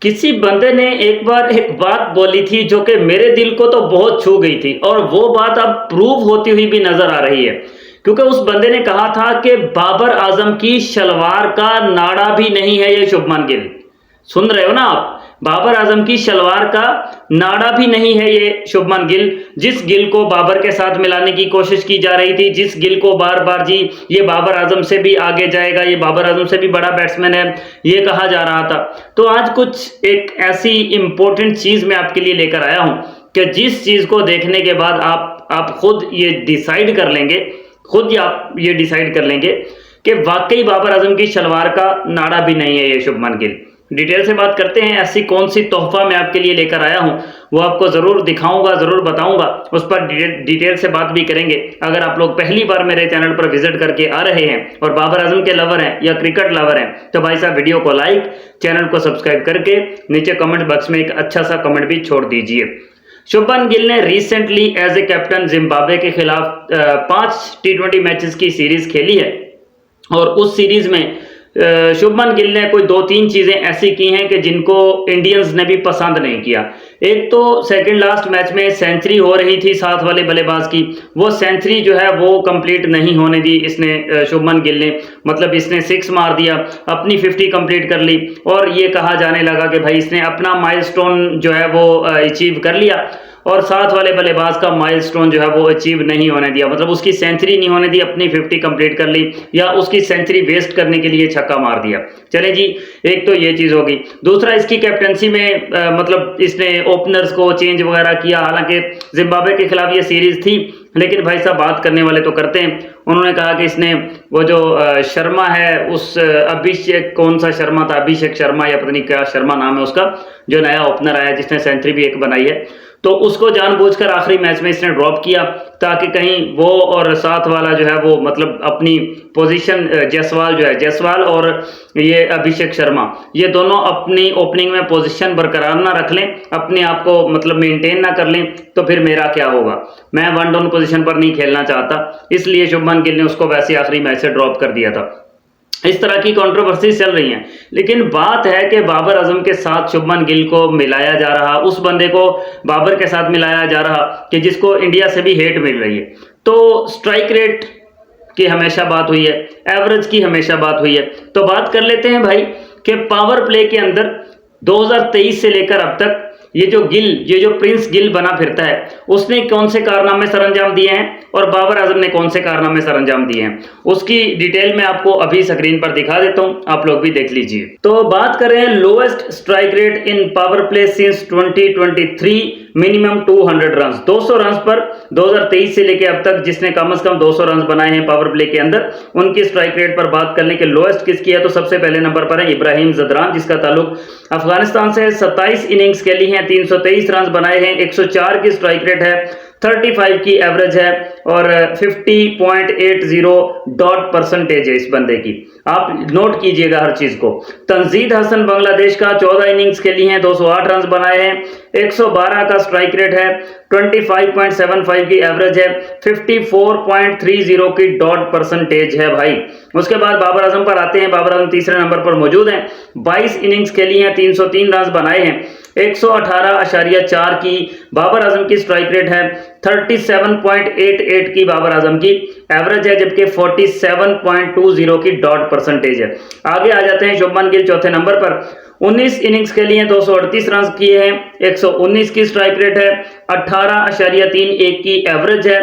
किसी बंदे ने एक बार एक बात बोली थी जो कि मेरे दिल को तो बहुत छू गई थी और वो बात अब प्रूव होती हुई भी नजर आ रही है। क्योंकि उस बंदे ने कहा था कि बाबर आजम की शलवार का नाड़ा भी नहीं है ये शुभमन गिल। सुन रहे हो ना आप? बाबर आजम की शलवार का नाड़ा भी नहीं है ये शुभमन गिल। जिस गिल को बाबर के साथ मिलाने की कोशिश की जा रही थी, जिस गिल को बार बार जी ये बाबर आजम से भी आगे जाएगा, ये बाबर आजम से भी बड़ा बैट्समैन है, ये कहा जा रहा था। तो आज कुछ एक ऐसी इंपॉर्टेंट चीज मैं आपके लिए लेकर आया हूं कि जिस चीज को देखने के बाद आप खुद ये डिसाइड कर लेंगे, खुद आप ये डिसाइड कर लेंगे कि वाकई बाबर आजम की शलवार का नाड़ा भी नहीं है ये शुभमन गिल। डिटेल से बात करते हैं, ऐसी कौन सी तोहफा मैं आपके लिए लेकर आया हूं वो आपको जरूर दिखाऊंगा, जरूर बताऊंगा, उस पर डिटेल से बात भी करेंगे। अगर आप लोग पहली बार मेरे चैनल पर विजिट करके आ रहे हैं और बाबर आजम के लवर हैं या क्रिकेट लवर हैं तो भाई साहब वीडियो को लाइक, चैनल को सब्सक्राइब करके नीचे कमेंट बॉक्स में एक अच्छा सा कमेंट भी छोड़ दीजिए। शुभमन गिल ने recently as a captain Zimbabwe के खिलाफ 5 T20 मैचेस की सीरीज खेली है और उस सीरीज में शुभमन गिल ने कोई 2-3 चीजें ऐसी की हैं कि जिनको इंडियंस ने भी पसंद नहीं किया। एक तो सेकंड लास्ट मैच में सेंचुरी हो रही थी साथ वाले बल्लेबाज की, वो सेंचुरी जो है वो कंप्लीट नहीं होने दी इसने, शुभमन गिल ने, मतलब इसने 6 मार दिया, अपनी 50 कंप्लीट कर ली और ये कहा जाने लगा कि भाई इसने अपना माइलस्टोन जो है वो अचीव कर लिया और साथ वाले बल्लेबाज का माइलस्टोन जो है वो अचीव नहीं होने दिया, मतलब उसकी सेंचुरी नहीं होने दी, अपनी 50 कंप्लीट कर ली या उसकी सेंचुरी वेस्ट करने के लिए छक्का मार दिया। चले जी, एक तो ये चीज होगी। दूसरा, इसकी कैप्टनसी में मतलब इसने ओपनर्स को चेंज वगैरह किया। हालांकि जिम्बाब्वे के खिलाफ ये सीरीज थी, लेकिन भाई साहब बात करने वाले तो करते हैं। उन्होंने कहा कि इसने वो जो शर्मा है, उस अभिषेक, कौन सा शर्मा था, अभिषेक शर्मा या पता नहीं क्या शर्मा नाम है उसका, जो नया ओपनर आया जिसने सेंचुरी भी एक बनाई है, तो उसको जानबूझकर आखिरी मैच में इसने ड्रॉप किया ताकि कहीं वो और साथ वाला जो है वो मतलब अपनी पोजीशन, जायसवाल जो है, जायसवाल और ये अभिषेक शर्मा, ये दोनों अपनी ओपनिंग में पोजीशन बरकरार ना रख लें, अपने आप को मतलब मेंटेन ना कर लें, तो फिर मेरा क्या होगा। मैं वन डाउन पोजीशन पर नहीं खेलना चाहता, इसलिए शुभमन गिल ने उसको वैसे आखिरी मैच से ड्रॉप कर दिया था। इस तरह की कंट्रोवर्सी चल रही हैं, लेकिन बात है कि बाबर आजम के साथ शुभमन गिल को मिलाया जा रहा, उस बंदे को बाबर के साथ मिलाया जा रहा कि जिसको इंडिया से भी हेट मिल रही है। तो स्ट्राइक रेट की हमेशा बात हुई है, एवरेज की हमेशा बात हुई है, तो बात कर लेते हैं भाई कि पावर प्ले के अंदर 2023 से लेकर अब तक ये जो प्रिंस गिल बना फिरता है, उसने कौन से कारनामे सरअंजाम दिए हैं और बाबर आजम ने कौन से कारनामे सरअंजाम दिए हैं, उसकी डिटेल में आपको अभी स्क्रीन पर दिखा देता हूं, आप लोग भी देख लीजिए। तो बात करें lowest strike rate in power play since 2023, minimum 200 run, 200 run पर 2023 से लेकर अब तक जिसने कम से कम 200 रन बनाए हैं पावर प्ले के अंदर, उनकी स्ट्राइक रेट पर बात करने के लोएस्ट किसकी है, तो सबसे पहले नंबर पर है इब्राहिम जदरान, जिसका ताल्लुक अफगानिस्तान से। 27 इनिंग्स खेली हैं, 323 रन बनाए हैं, 104 की स्ट्राइक रेट है, 35 की एवरेज है और 50.80 डॉट परसेंटेज है इस बंदे की। आप नोट कीजिएगा हर चीज को। तंजीद हसन बांग्लादेश का, 14 इनिंग्स खेली हैं, 208 रन बनाए हैं, 112 का स्ट्राइक रेट है, 25.75 की एवरेज है, 54.30 की डॉट परसेंटेज है भाई। उसके बाद बाबर आजम पर आते हैं। बाबर आजम तीसरे नंबर पर मौजूद हैं, 22 इनिंग्स खेली हैं, 303 रन बनाए हैं, 118.4 की बाबर आजम की स्ट्राइक रेट है, 37.88 की बाबर आजम की एवरेज है, जबकि 47.20 की डॉट परसेंटेज है। आगे आ जाते हैं शुभमन गिल चौथे नंबर पर। 19 इनिंग्स के लिए 238 रन किए हैं, 119 की स्ट्राइक रेट है, 18.31 की एवरेज है,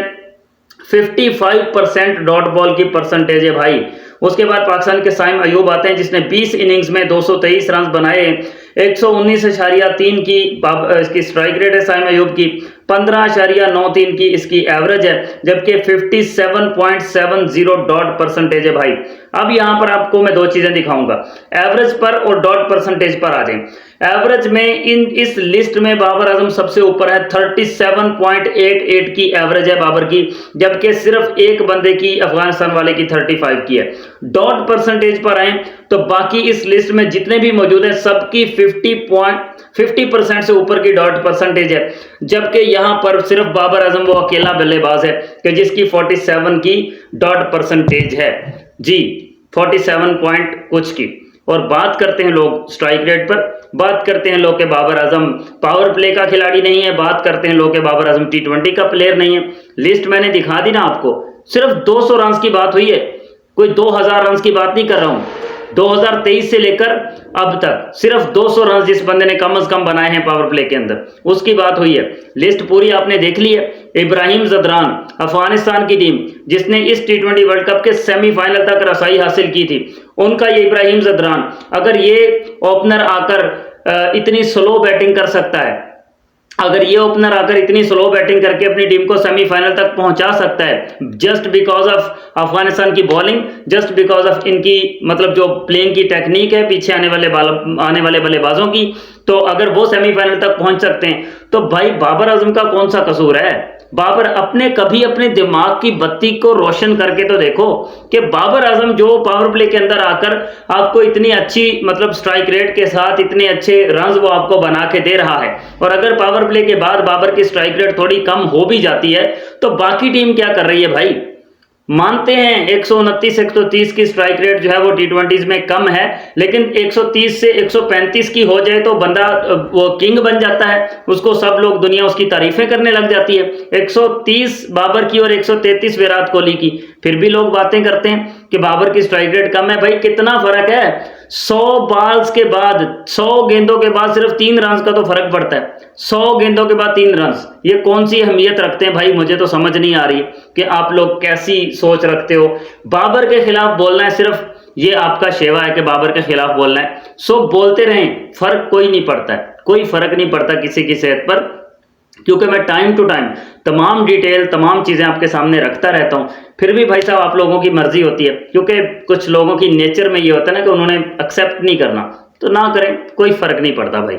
55% डॉट बॉल की परसेंटेज है भाई। उसके बाद पाकिस्तान के साइम अयूब आते हैं, जिसने 20 इनिंग्स में 223 रन बनाए, 119.3 की इसकी स्ट्राइक रेट है साइम अयूब की, 15.93 की इसकी एवरेज है, जबकि 57.70 डॉट परसेंटेज है भाई। अब यहां पर आपको मैं 2 चीजें दिखाऊंगा, एवरेज पर और डॉट परसेंटेज पर आ जाएं। एवरेज में इस लिस्ट में बाबर आजम सबसे ऊपर है, 37.88 की एवरेज है बाबर की, जबकि सिर्फ एक बंदे की, अफगानिस्तान वाले की 35 की है। डॉट परसेंटेज पर आए तो बाकी इस लिस्ट में जितने भी मौजूद हैं सबकी 50% से ऊपर की डॉट परसेंटेज है, जबकि यहां पर सिर्फ बाबर आजम वो अकेला बल्लेबाज है कि जिसकी 47 की डॉट परसेंटेज है जी, 47 पॉइंट कुछ की। और बात करते हैं लोग स्ट्राइक रेट पर, बात करते हैं लोग के बाबर आजम पावर प्ले का खिलाड़ी नहीं है, बात करते हैं लोग के बाबर आजम टी20 का प्लेयर नहीं है। लिस्ट मैंने दिखा दी ना आपको, सिर्फ 200 रन की बात हुई है, कोई 2000 रन की बात नहीं कर रहा हूं। 2023 से लेकर अब तक सिर्फ 200 रन जिस बंदे ने कम से कम बनाए हैं पावर प्ले के अंदर, उसकी बात हुई है। लिस्ट पूरी आपने देख ली है। इब्राहिम जदरान, अफगानिस्तान की टीम जिसने इस टी20 वर्ल्ड कप के सेमीफाइनल तक रसाई हासिल की थी, उनका ये इब्राहिम जदरान अगर ये ओपनर आकर इतनी स्लो बैटिंग कर सकता है, अगर ये ओपनर आकर इतनी स्लो बैटिंग करके अपनी टीम को सेमीफाइनल तक पहुंचा सकता है जस्ट बिकॉज ऑफ अफगानिस्तान की बॉलिंग, जस्ट बिकॉज ऑफ इनकी मतलब जो प्लेइंग की टेक्निक है पीछे आने वाले बल्लेबाजों की, तो अगर वो सेमीफाइनल तक पहुंच सकते हैं तो भाई बाबर आजम का कौन सा कसूर है। बाबर कभी अपने दिमाग की बत्ती को रोशन करके तो देखो कि बाबर आजम जो पावर प्ले के अंदर आकर आपको इतनी अच्छी मतलब स्ट्राइक रेट के साथ इतने अच्छे रन्स वो आपको बना के दे रहा है, और अगर पावर प्ले के बाद बाबर की स्ट्राइक रेट थोड़ी कम हो भी जाती है तो बाकी टीम क्या कर रही है भाई। मानते हैं 129 130 की स्ट्राइक रेट जो है वो टी20 में कम है, लेकिन 130 से 135 की हो जाए तो बंदा वो किंग बन जाता है, उसको सब लोग दुनिया उसकी तारीफें करने लग जाती है। 130 बाबर की और 133 विराट कोहली की, फिर भी लोग बातें करते हैं कि बाबर की स्ट्राइक रेट कम है। भाई कितना फर्क है, 100 बॉल्स के बाद 100 गेंदों के बाद सिर्फ 3 रन का तो फर्क पड़ता है। 100 गेंदों के बाद 3 रन, ये कौन सी अहमियत रखते हैं भाई, मुझे तो समझ नहीं आ रही कि आप लोग कैसी सोच रखते हो। बाबर के खिलाफ बोलना है, सिर्फ ये आपका शेवा है कि बाबर के खिलाफ बोलना है, सो बोलते रहें, फर्क कोई नहीं पड़ता है, कोई फर्क नहीं पड़ता किसी की सेहत पर, क्योंकि मैं टाइम टू टाइम तमाम डिटेल तमाम चीज़ें आपके सामने रखता रहता हूं। फिर भी भाई साहब आप लोगों की मर्जी होती है, क्योंकि कुछ लोगों की नेचर में ये होता है ना कि उन्होंने एक्सेप्ट नहीं करना, तो ना करें, कोई फर्क नहीं पड़ता भाई।